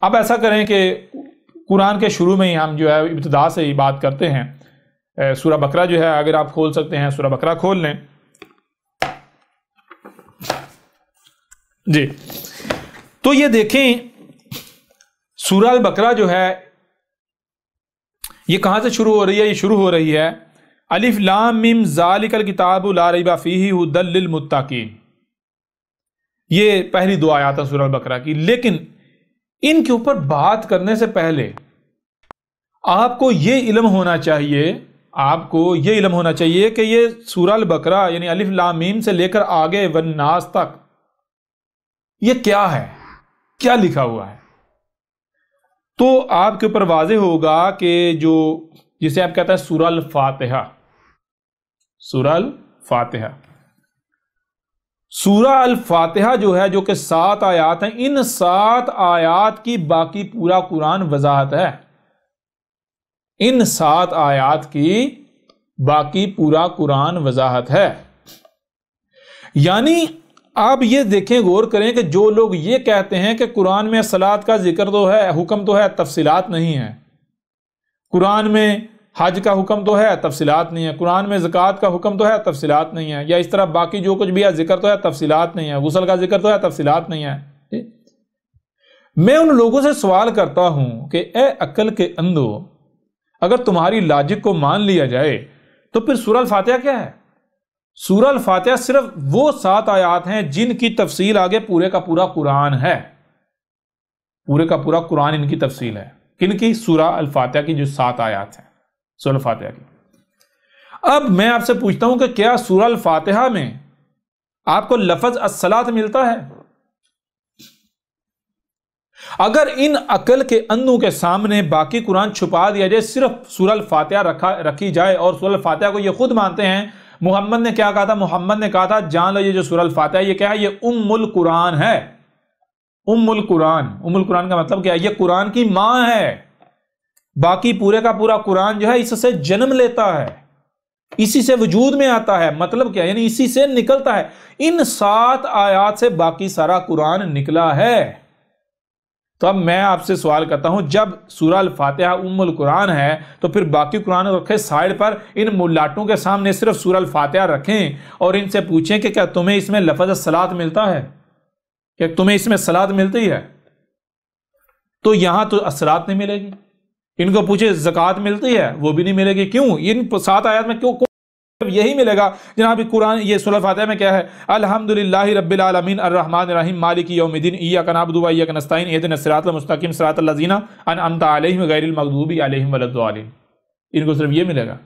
اب ایسا کریں کہ قرآن کے شروع میں ہی ہم جو ہے ابتدا سے ہی بات کرتے ہیں. سورہ بقرہ جو ہے اگر آپ کھول سکتے ہیں سورہ بقرہ کھول لیں. جی تو یہ دیکھیں سورہ البقرہ جو ہے یہ کہاں سے شروع ہو رہی ہے؟ یہ شروع ہو رہی ہے الف لام میم ذالک الکتاب لا ریب فیہ ھدی للمتقین. یہ پہلی دو آیات ہیں سورہ البقرہ کی. لیکن ان کے اوپر بات کرنے سے پہلے آپ کو یہ علم ہونا چاہیے کہ یہ سورہ البقرہ یعنی الف لام میم سے لے کر آگے والناس تک یہ کیا ہے، کیا لکھا ہوا ہے. تو آپ کے اوپر واضح ہوگا کہ جو جسے آپ کہتے ہیں سورہ الفاتحہ، سورہ الفاتحہ، سورہ الفاتحہ جو ہے جو کہ 7 آیات ہیں، ان 7 آیات کی باقی پورا قرآن وضاحت ہے. ان 7 آیات کی باقی پورا قرآن وضاحت ہے. یعنی آپ یہ دیکھیں، غور کریں کہ جو لوگ یہ کہتے ہیں کہ قرآن میں صلاۃ کا ذکر تو ہے، حکم تو ہے، تفصیلات نہیں ہے، قرآن میں حج کا حکم تو ہے، تفصیلات نہیں ہے، قرآن میں زکوٰۃ کا حکم تو ہے، تفصیلات نہیں ہے، یا اس طرح باقی جو کچھ بھی ہے ذکر تو ہے، تفصیلات نہیں ہے، غسل کا ذکر تو ہے، تفصیلات نہیں ہے. میں ان لوگوں سے سوال کرتا ہوں کہ اے عقل کے اندھو، اگر تمہاری لاجک کو مان لیا جائے تو پھر سورہ الفاتحہ کیا ہے؟ سورہ الفاتحہ صرف وہ 7 آیات ہیں جن کی تفصیل آگے پورے کا پورا قرآن ہے. پورے کا پورا قرآن ان کی تفصیل ہے. کن کی؟ سورہ الفاتحہ کی جو 7 آیات ہیں سورہ الفاتحہ کی. اب میں آپ سے پوچھتا ہوں کہ کیا سورہ الفاتحہ میں آپ کو لفظ الصلاۃ ملتا ہے؟ اگر ان عقل کے اندھوں کے سامنے باقی قرآن چھپا دیا جائے، صرف سورہ الفاتحہ رکھی جائے، اور سورہ الفاتحہ کو یہ خود مانتے ہیں. محمد نے کیا کہا تھا؟ محمد نے کہا تھا جان لو یہ جو سورہ الفاتحہ یہ کیا ہے؟ یہ ام القرآن ہے. ام القرآن، ام القرآن کا مطلب کیا ہے؟ یہ قرآن کی ماں ہے. باقی پورے کا پورا قرآن جو ہے اس سے جنم لیتا ہے، اسی سے وجود میں آتا ہے. مطلب کیا؟ یعنی اسی سے نکلتا ہے. ان 7 آیات سے باقی سارا قرآن نکلا ہے. تو اب میں آپ سے سوال کرتا ہوں، جب سورہ الفاتحہ ام القرآن ہے تو پھر باقی قرآن رکھے سائڈ پر، ان ملاٹوں کے سامنے صرف سورہ الفاتحہ رکھیں اور ان سے پوچھیں کہ کیا تمہیں اس میں لفظ الصلاۃ ملتا ہے؟ کہ تمہیں اس میں صلاۃ ملتی ہے؟ تو یہاں تو الصلاۃ نہیں ملے گی. ان کو پوچھے زکوٰۃ ملتی ہے؟ وہ بھی نہیں ملے گی. کیوں؟ ان 7 آیات میں کیوں یہی ملے گا؟ جناب قرآن یہ سورہ الفاتحہ میں کیا ہے؟ الحمدللہ رب العالمین الرحمن الرحیم مالک یوم الدین ایاک نعبد و ایاک نستعین اہدنا الصراط المستقیم صراط الذین انعمت علیہم غیر المغضوب علیہم ولا الضالین. ان کو صرف یہ ملے گا.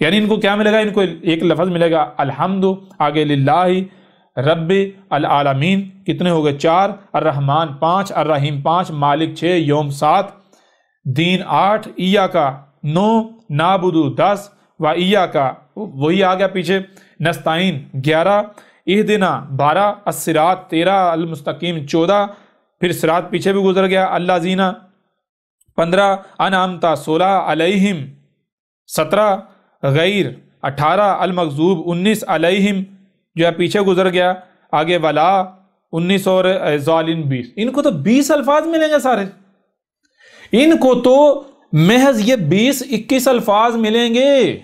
یعنی ان کو کیا ملے گا؟ ان کو ایک لفظ ملے گا الحمد، آگے للہ رب العالمین، کتنے ہو گئے؟ 4، الرحمن 5، الرحیم 5، مالک 6، یوم 7، دین 8، ایاک 9، نعبد 10، و ایاک وہی آ گیا پیچھے، نستعین 11، اہدنا 12، الصراط 13، المستقیم 14، پھر صراط پیچھے بھی گزر گیا، الذین 15، انعمت 16، علیہم 17، غیر 18، المغضوب 19، علیہم جو ہے پیچھے گزر گیا، آگے ولا 19 اور ضالین 20. ان کو تو 20 الفاظ ملیں گے سارے. ان کو تو محض یہ 20-21 الفاظ ملیں گے.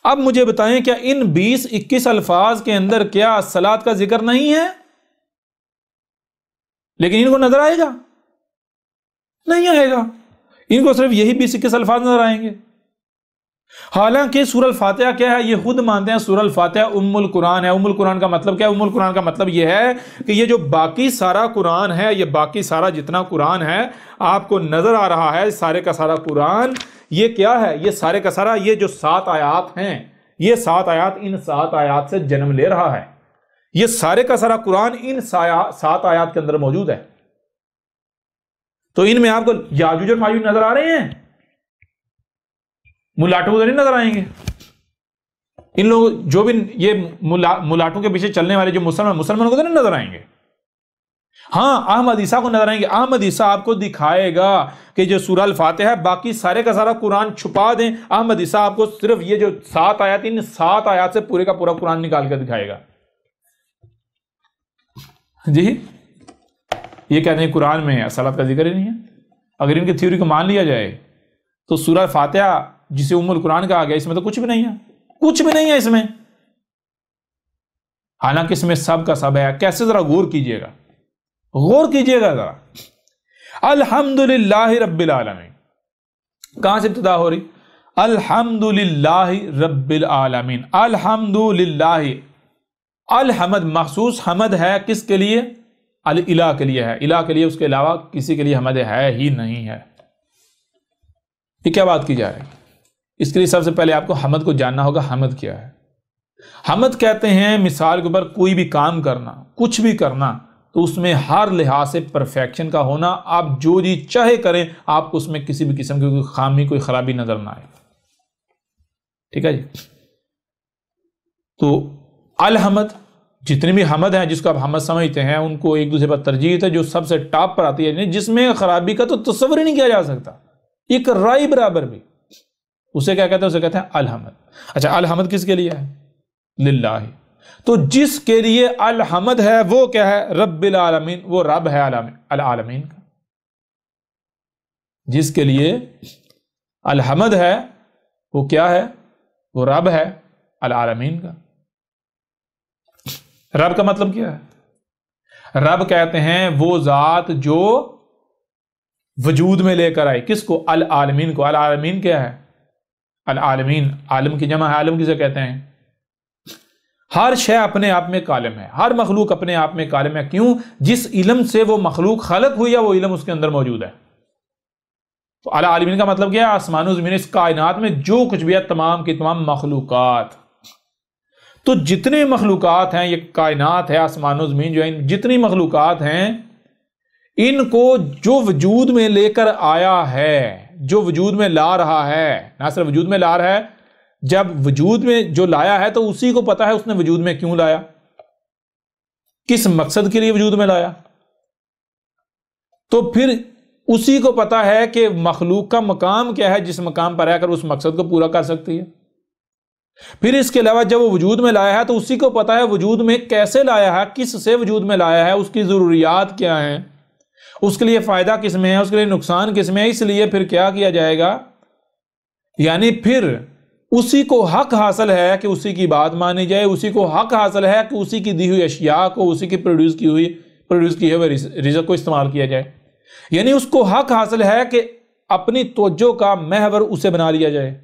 اب مجھے بتائیں کیا ان 20-21 الفاظ کے اندر کیا صلاۃ کا ذکر نہیں ہے؟ لیکن ان کو نظر آئے گا؟ نہیں آئے گا. ان کو صرف یہی 20-21 الفاظ نظر آئیں گے. حالانکہ سورہ الفاتحہ کیا ہے؟ یہ خود مانتے ہیں سورہ الفاتحہ ام القرآن ہے. ام القرآن کا مطلب کیا ہے؟ ام القرآن کا مطلب یہ ہے کہ یہ جو باقی سارا قرآن ہے، یہ باقی سارا جتنا قرآن ہے آپ کو نظر آ رہا ہے، سارے کا سارا قرآن یہ کیا ہے؟ یہ سارے کا سارا یہ جو 7 آیات ہیں، یہ 7 آیات ان 7 آیات سے جنم لے رہا ہے. یہ سارے کا سارا قرآن ان 7 آیات کے اندر موجود ہے. تو ان میں آپ کو یاجوج اور ماجوج نظر آ رہے ہیں؟ ملاٹوں کو نہیں نظر آئیں گے. ان لوگ جو بھی یہ ملاٹوں کے پیچھے چلنے والے جو مسلمانوں کو تو نہیں نظر آئیں گے. ہاں احمد عیسیٰ کو نظر آئیں گے. احمد عیسیٰ آپ کو دکھائے گا کہ جو سورہ الفاتحہ ہے باقی سارے کا سارا قرآن چھپا دیں، احمد عیسیٰ آپ کو صرف یہ جو 7 آیات، ان 7 آیات سے پورے کا پورا قرآن نکال کے دکھائے گا. جی یہ کہتے ہیں قرآن میں صلات کا ذکر ہی نہیں ہے. اگر ان کی تھیوری کو مان لیا جائے تو سورہ فاتحہ جسے ام القرآن کہا گیا اس میں تو کچھ بھی نہیں ہے، کچھ بھی نہیں ہے اس میں، حالانکہ اس میں سب کا سب ہے. کیسے؟ ذرا غور کیجئے گا، غور کیجئے گا ذرا. الحمدللہ رب العالمین کہاں سے ابتدا ہو رہی؟ الحمدللہ رب العالمین. الحمدللہ، الحمد مخصوص حمد ہے کس کے لیے؟ الہ کے لیے ہے. الہ کے لیے، اس کے علاوہ کسی کے لیے حمد ہے ہی نہیں ہے. یہ کیا بات کی جا رہی ہے؟ اس کے لیے سب سے پہلے آپ کو حمد کو جاننا ہوگا. حمد کیا ہے؟ حمد کہتے ہیں مثال کے اوپر کوئی بھی کام کرنا، کچھ بھی کرنا تو اس میں ہر لحاظ سے پرفیکشن کا ہونا. آپ جو جی چاہے کریں، آپ کو اس میں کسی بھی قسم کی کوئی خامی، کوئی خرابی نظر نہ آئے. ٹھیک ہے جی. تو الحمد، جتنی بھی حمد ہیں جس کو آپ حمد سمجھتے ہیں ان کو ایک دوسرے پر ترجیح ہے. جو سب سے ٹاپ پر آتی ہے جس میں خرابی کا تو تصور ہی نہیں کیا جا سکتا، ایک رائی برابر بھی، اسے کیا کہتے ہیں؟ اسے کہتے ہیں الحمد. اچھا، الحمد کس کے لیے ہے؟ للہ. تو جس کے لیے الحمد ہے وہ کیا ہے؟ رب العالمین. وہ رب ہے العالمین کا. جس کے لیے الحمد ہے وہ کیا ہے؟ وہ رب ہے العالمین کا. رب کا مطلب کیا ہے؟ رب کہتے ہیں وہ ذات جو وجود میں لے کر آئی. کس کو؟ العالمین کو. العالمین کیا ہے؟ العالمین عالم کی جمع ہے. عالم کسے کہتے ہیں؟ ہر شے اپنے آپ میں کالم ہے، ہر مخلوق اپنے آپ میں کالم ہے. کیوں؟ جس علم سے وہ مخلوق خلق ہوئی ہے وہ علم اس کے اندر موجود ہے. تو العالمین کا مطلب کیا ہے؟ آسمان و زمین، اس کائنات میں جو کچھ بھی ہے تمام کی تمام مخلوقات. تو جتنے مخلوقات ہیں، یہ کائنات ہے، آسمان و زمین جو ہیں، جتنی مخلوقات ہیں، ان کو جو وجود میں لے کر آیا ہے، جو وجود میں لا رہا ہے، نہ صرف وجود میں لا رہا ہے، جب وجود میں جو لایا ہے تو اسی کو پتا ہے اس نے وجود میں کیوں لایا، کس مقصد کے لیے وجود میں لایا. تو پھر اسی کو پتا ہے کہ مخلوق کا مقام کیا ہے، جس مقام پر رہ کر اس مقصد کو پورا کر سکتی ہے. پھر اس کے علاوہ جب وہ وجود میں لایا ہے تو اسی کو پتا ہے وجود میں کیسے لایا ہے، کس سے وجود میں لایا ہے، اس کی ضروریات کیا ہیں، اس کے لیے فائدہ کس میں ہے، اس کے لیے نقصان کس میں ہے. اس لیے پھر کیا کیا جائے گا؟ یعنی پھر اسی کو حق حاصل ہے کہ اسی کی بات مانی جائے، اسی کو حق حاصل ہے کہ اسی کی دی ہوئی اشیاء کو، اسی کی پروڈیوس کیے ہوئے رزق کو استعمال کیا جائے. یعنی اس کو حق حاصل ہے کہ اپنی توجہ کا محور اسے بنا لیا جائے.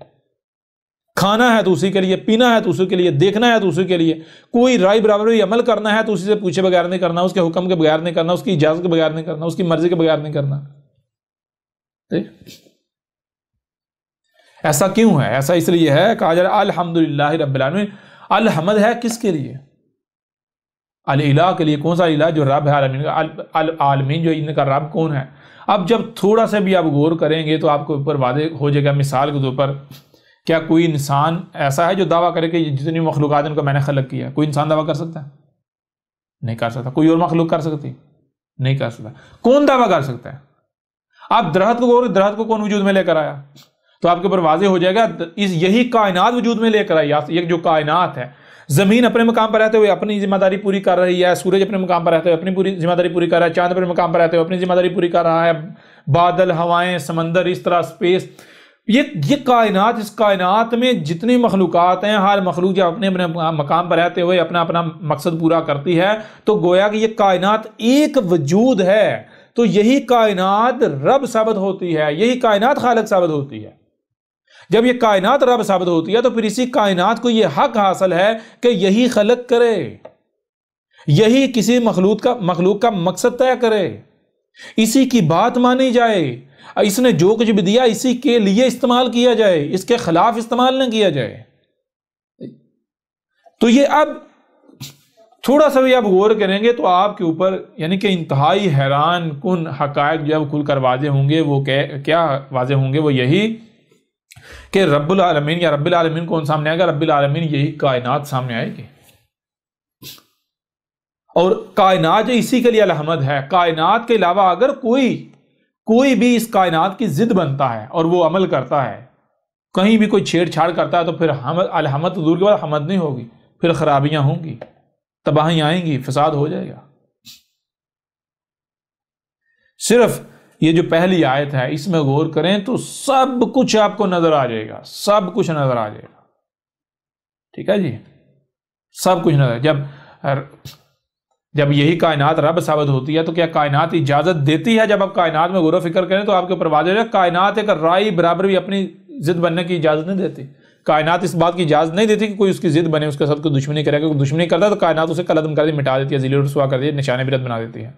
کھانا ہے تو اسی کے لیے، پینا ہے تو اسی کے لیے، دیکھنا ہے تو اسی کے لیے، کوئی رائے برابر عمل کرنا ہے تو اسی سے پوچھے بغیر نہیں کرنا، اس کے حکم کے بغیر نہیں کرنا، اس کی اجازت کے بغیر نہیں کرنا، اس کی مرضی کے بغیر نہیں کرنا. ایسا کیوں ہے؟ ایسا اس لیے ہے، کہا جا رہا ہے الحمدللہ رب العالمین. الحمد ہے کس کے لیے؟ الہ کے لیے. کون سا الہ؟ جو رب ہے عالمین کا. العالمین جو ان کا رب کون ہے؟ اب جب تھوڑا سا بھی آپ غور کریں گے تو آپ کو اوپر واضح ہو جائے گا. مثال کے طور پر کیا کوئی انسان ایسا ہے جو دعویٰ کرے کہ جتنی مخلوقات ان کو میں نے خلق کیا؟ کوئی انسان دعویٰ کر سکتا ہے؟ نہیں کر سکتا. کوئی اور مخلوق کر سکتی؟ نہیں کر سکتا. کون دعویٰ کر سکتا ہے؟ آپ درخت کو، درخت کو کون وجود میں لے کر آیا؟ تو آپ کے اوپر واضح ہو جائے گا یہی کائنات وجود میں لے کر آئی. یہ جو کائنات ہے، زمین اپنے مقام پر رہتے ہوئے اپنی ذمہ داری پوری کر رہی ہے، سورج اپنے مقام پر رہتے ہوئے اپنی پوری ذمہ داری پوری کر رہا ہے، چاند اپنے مقام پر رہتے ہوئے اپنی ذمہ داری پوری کر رہا ہے، بادل، ہوائیں، سمندر، اس طرح اسپیس، یہ کائنات، اس کائنات میں جتنی مخلوقات ہیں، ہر مخلوق جب اپنے اپنے مقام پر رہتے ہوئے اپنا اپنا مقصد پورا کرتی ہے تو گویا کہ یہ کائنات ایک وجود ہے. تو یہی کائنات رب ثابت ہوتی ہے، یہی کائنات خالق ثابت ہوتی ہے. جب یہ کائنات رب ثابت ہوتی ہے تو پھر اسی کائنات کو یہ حق حاصل ہے کہ یہی خلق کرے، یہی کسی مخلوق کا مقصد طے کرے، اسی کی بات مانی جائے، اس نے جو کچھ بھی دیا اسی کے لیے استعمال کیا جائے، اس کے خلاف استعمال نہ کیا جائے. تو یہ اب تھوڑا سا بھی آپ غور کریں گے تو آپ کے اوپر یعنی کہ انتہائی حیران کن حقائق جب کھل کر واضح ہوں گے. وہ کیا واضح ہوں گے؟ وہ یہی کہ رب العالمین یا رب العالمین کون سامنے آئے گا؟ رب العالمین یہی کائنات سامنے آئے گی. اور کائنات جو اسی کے لیے الحمد ہے. کائنات کے علاوہ اگر کوئی بھی اس کائنات کی ضد بنتا ہے اور وہ عمل کرتا ہے، کہیں بھی کوئی چھیڑ چھاڑ کرتا ہے تو پھر الحمد دور کے بعد حمد نہیں ہوگی، پھر خرابیاں ہوں گی، تباہیاں آئیں گی، فساد ہو جائے گا. صرف یہ جو پہلی آیت ہے اس میں غور کریں تو سب کچھ آپ کو نظر آ جائے گا، سب کچھ نظر آ جائے گا، ٹھیک ہے جی، سب کچھ نظر۔ جب یہی کائنات رب ثابت ہوتی ہے تو کیا کائنات اجازت دیتی ہے؟ جب آپ کائنات میں غور و فکر کریں تو آپ کے اوپر واضح ہے کائنات ایک رائی برابر بھی اپنی ضد بننے کی اجازت نہیں دیتی۔ کائنات اس بات کی اجازت نہیں دیتی کہ کوئی اس کی ضد بنے، اس کے ساتھ کوئی دشمنی کرے، کوئی دشمنی کرتا ہے تو کائنات اسے قلم کر دی، مٹا دیتی ہے، ذلیل و رسوا کر دی، نشان عبرت بنا دیتی ہے۔